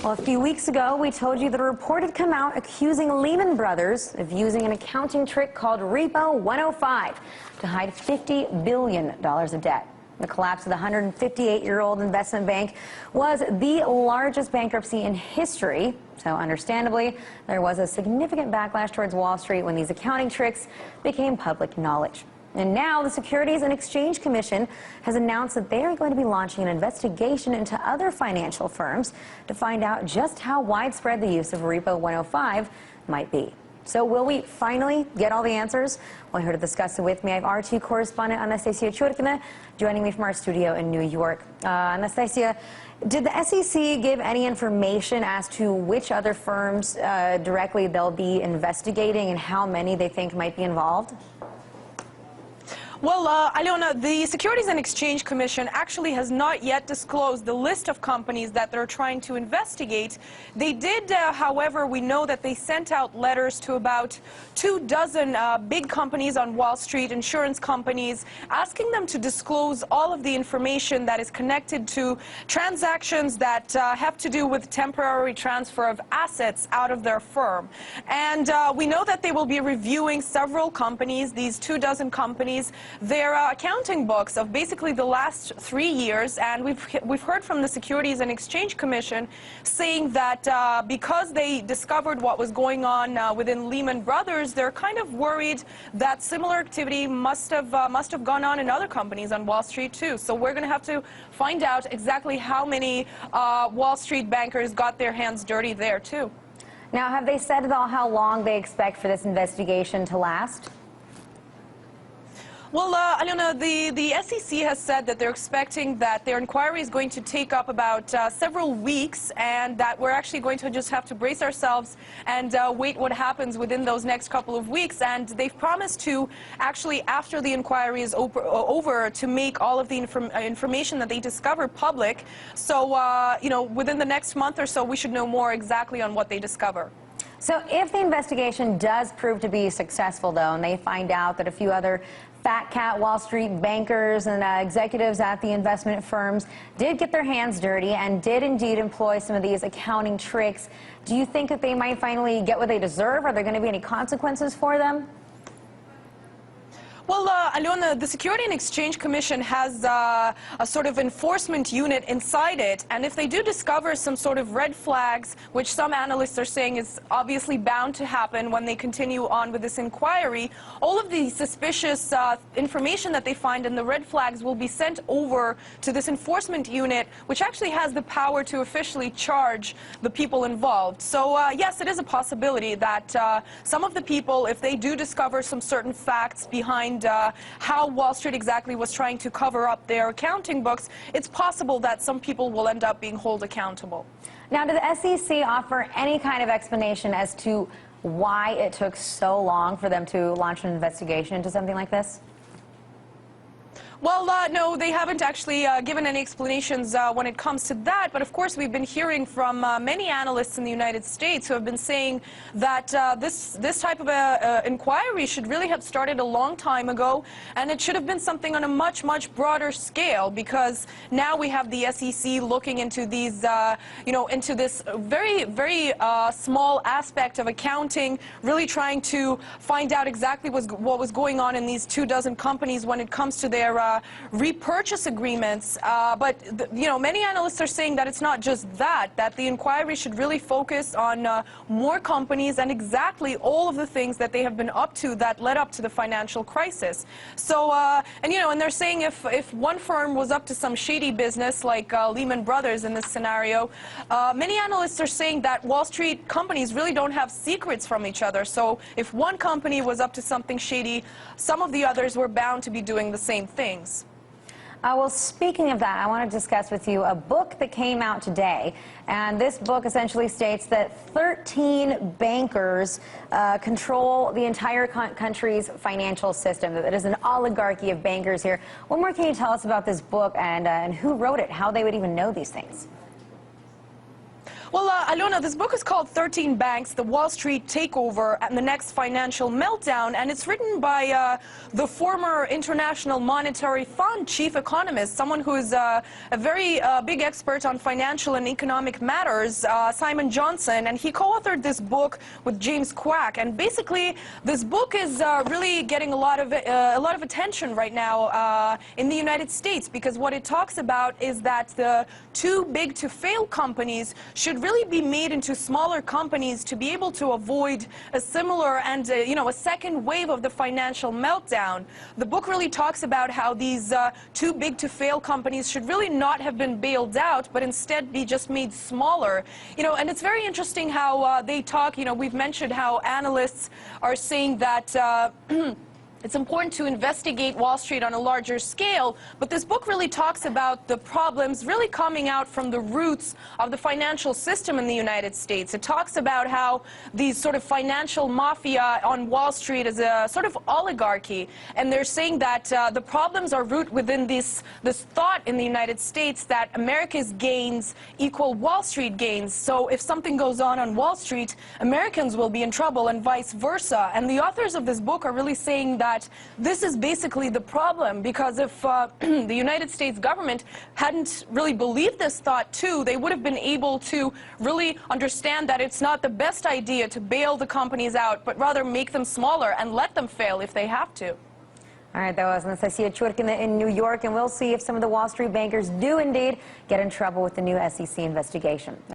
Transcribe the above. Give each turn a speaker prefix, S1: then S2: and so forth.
S1: Well, a few weeks ago, we told you that a report had come out accusing Lehman Brothers of using an accounting trick called Repo 105 to hide $50 billion of debt. The collapse of the 158-year-old investment bank was the largest bankruptcy in history. So understandably, there was a significant backlash towards Wall Street when these accounting tricks became public knowledge. And now the Securities and Exchange Commission has announced that they are going to be launching an investigation into other financial firms to find out just how widespread the use of Repo 105 might be. So will we finally get all the answers? Well, here to discuss it with me, I have RT correspondent Anastasia Churkina joining me from our studio in New York. Anastasia, did the SEC give any information as to which other firms directly they'll be investigating and how many they think might be involved?
S2: Well, Aliona, the Securities and Exchange Commission actually has not yet disclosed the list of companies that they're trying to investigate. They did, however, we know that they sent out letters to about 24 big companies on Wall Street, insurance companies, asking them to disclose all of the information that is connected to transactions that have to do with temporary transfer of assets out of their firm. And we know that they will be reviewing several companies, these 24 companies, their accounting books of basically the last 3 years, and we've heard from the Securities and Exchange Commission saying that because they discovered what was going on within Lehman Brothers, they're kind of worried that similar activity must have gone on in other companies on Wall Street too. So we're going to have to find out exactly how many Wall Street bankers got their hands dirty there too.
S1: Now, have they said at all how long they expect for this investigation to last?
S2: Well, Aliona, the SEC has said that they're expecting that their inquiry is going to take up about several weeks, and that we're actually going to just have to brace ourselves and wait what happens within those next couple of weeks. And they've promised to actually, after the inquiry is over, to make all of the information that they discover public. So, you know, within the next month or so, we should know more exactly on what they discover.
S1: So if the investigation does prove to be successful, though, and they find out that a few other fat cat Wall Street bankers and executives at the investment firms did get their hands dirty and did indeed employ some of these accounting tricks, do you think that they might finally get what they deserve? Are there going to be any consequences for them?
S2: Well, Aliona, the Securities and Exchange Commission has a sort of enforcement unit inside it, and if they do discover some sort of red flags, which some analysts are saying is obviously bound to happen when they continue on with this inquiry, all of the suspicious information that they find in the red flags will be sent over to this enforcement unit, which actually has the power to officially charge the people involved. So, yes, it is a possibility that some of the people, if they do discover some certain facts behind how Wall Street exactly was trying to cover up their accounting books, it's possible that some people will end up being held accountable.
S1: Now, did the SEC offer any kind of explanation as to why it took so long for them to launch an investigation into something like this?
S2: Well, no, they haven't actually given any explanations when it comes to that. But, of course, we've been hearing from many analysts in the United States who have been saying that this type of inquiry should really have started a long time ago, and it should have been something on a much, much broader scale, because now we have the SEC looking into these, you know, into this very, very small aspect of accounting, really trying to find out exactly what was going on in these 24 companies when it comes to their repurchase agreements, but you know, many analysts are saying that it's not just that the inquiry should really focus on more companies and exactly all of the things that they have been up to that led up to the financial crisis. So, and you know, and they're saying if one firm was up to some shady business like Lehman Brothers in this scenario, many analysts are saying that Wall Street companies really don't have secrets from each other. So if one company was up to something shady, some of the others were bound to be doing the same thing.
S1: Well, speaking of that, I want to discuss with you a book that came out today. And this book essentially states that 13 bankers control the entire country's financial system. That it is an oligarchy of bankers here. What more can you tell us about this book and who wrote it, how they would even know these things?
S2: Well, Alona, this book is called 13 Banks, The Wall Street Takeover and the Next Financial Meltdown, and it's written by the former International Monetary Fund chief economist, someone who is a very big expert on financial and economic matters, Simon Johnson, and he co-authored this book with James Kwak. And basically, this book is really getting a lot of attention right now in the United States, because what it talks about is that the too big to fail companies should really be made into smaller companies to be able to avoid a similar and a second wave of the financial meltdown. The book really talks about how these too big to fail companies should really not have been bailed out, but instead be just made smaller. And it's very interesting how they talk. We've mentioned how analysts are saying that it's important to investigate Wall Street on a larger scale, but this book really talks about the problems really coming out from the roots of the financial system in the United States. It talks about how these sort of financial mafia on Wall Street is a sort of oligarchy, and they're saying that the problems are rooted within this thought in the United States that America's gains equal Wall Street gains. So if something goes on Wall Street, Americans will be in trouble and vice versa. And the authors of this book are really saying that this is basically the problem, because if the United States government hadn't really believed this thought too, they would have been able to really understand that it's not the best idea to bail the companies out, but rather make them smaller and let them fail if they have to.
S1: All right, that was Anastasia Churkina in New York, and we'll see if some of the Wall Street bankers do indeed get in trouble with the new SEC investigation.